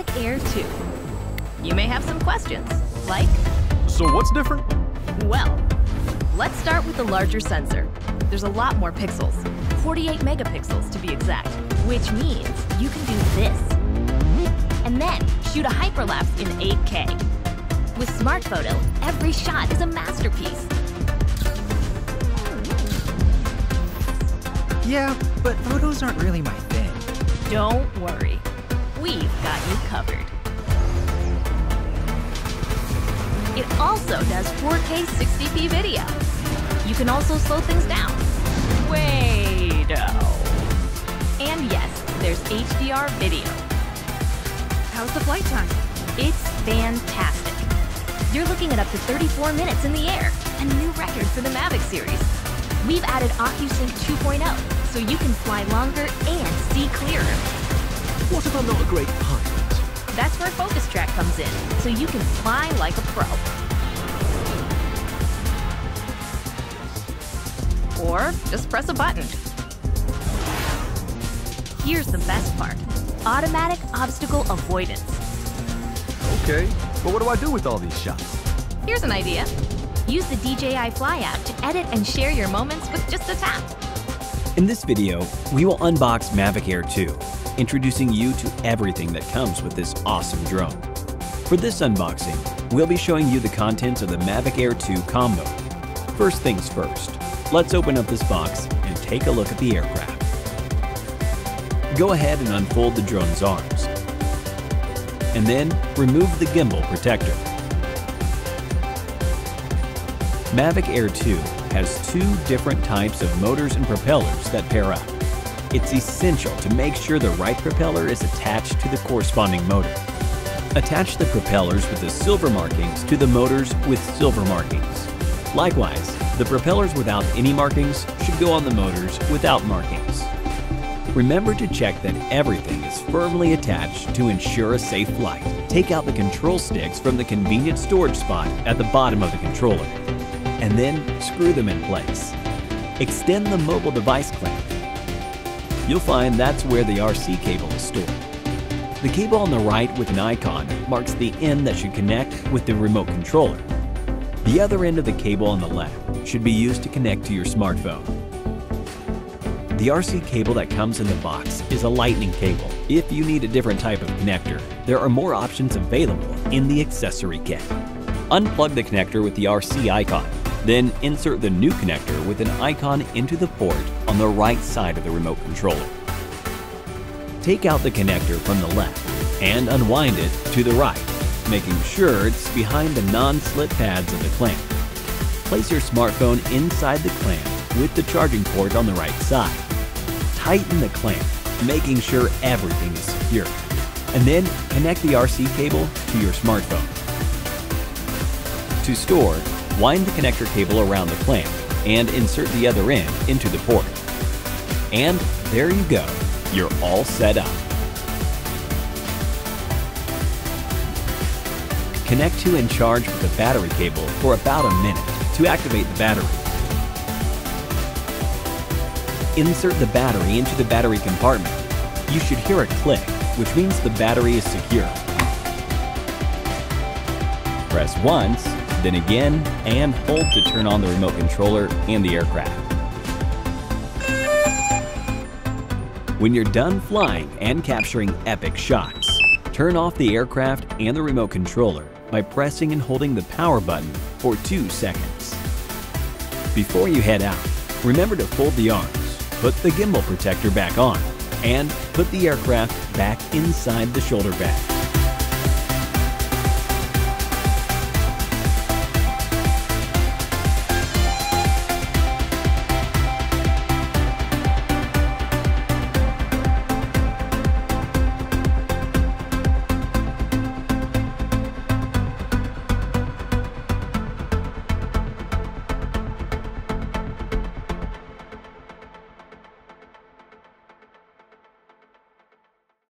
Mavic Air 2. You may have some questions, like, So what's different? well, let's start with the larger sensor. There's a lot more pixels, 48 megapixels to be exact, which means you can do this. And then shoot a hyperlapse in 8K. With SmartPhoto, every shot is a masterpiece. Yeah, but photos aren't really my thing. Don't worry, we've got you covered. It also does 4K 60p video. You can also slow things down. Way-do. And yes, there's HDR video. How's the flight time? It's fantastic. You're looking at up to 34 minutes in the air, a new record for the Mavic series. We've added OcuSync 2.0, so you can fly longer and see clearer. What if I'm not a great pilot? That's where FocusTrack comes in, so you can fly like a pro. Or just press a button. Here's the best part: automatic obstacle avoidance. Okay, but what do I do with all these shots? Here's an idea. Use the DJI Fly app to edit and share your moments with just a tap. In this video, we will unbox Mavic Air 2, introducing you to everything that comes with this awesome drone. For this unboxing, we'll be showing you the contents of the Mavic Air 2 combo. First things first, let's open up this box and take a look at the aircraft. Go ahead and unfold the drone's arms, and then remove the gimbal protector. Mavic Air 2 has two different types of motors and propellers that pair up. It's essential to make sure the right propeller is attached to the corresponding motor. Attach the propellers with the silver markings to the motors with silver markings. Likewise, the propellers without any markings should go on the motors without markings. Remember to check that everything is firmly attached to ensure a safe flight. Take out the control sticks from the convenient storage spot at the bottom of the controller, and then screw them in place. Extend the mobile device clamp. You'll find that's where the RC cable is stored. The cable on the right with an icon marks the end that should connect with the remote controller. The other end of the cable on the left should be used to connect to your smartphone. The RC cable that comes in the box is a lightning cable. If you need a different type of connector, there are more options available in the accessory kit. Unplug the connector with the RC icon. Then insert the new connector with an icon into the port on the right side of the remote controller. Take out the connector from the left and unwind it to the right, making sure it's behind the non-slip pads of the clamp. Place your smartphone inside the clamp with the charging port on the right side. Tighten the clamp, making sure everything is secure, and then connect the RC cable to your smartphone. To store, wind the connector cable around the clamp and insert the other end into the port. And there you go, you're all set up. Connect to and charge with the battery cable for about a minute to activate the battery. Insert the battery into the battery compartment. You should hear a click, which means the battery is secure. Press once, then again, and hold to turn on the remote controller and the aircraft. When you're done flying and capturing epic shots, turn off the aircraft and the remote controller by pressing and holding the power button for 2 seconds. Before you head out, remember to fold the arms, put the gimbal protector back on, and put the aircraft back inside the shoulder bag.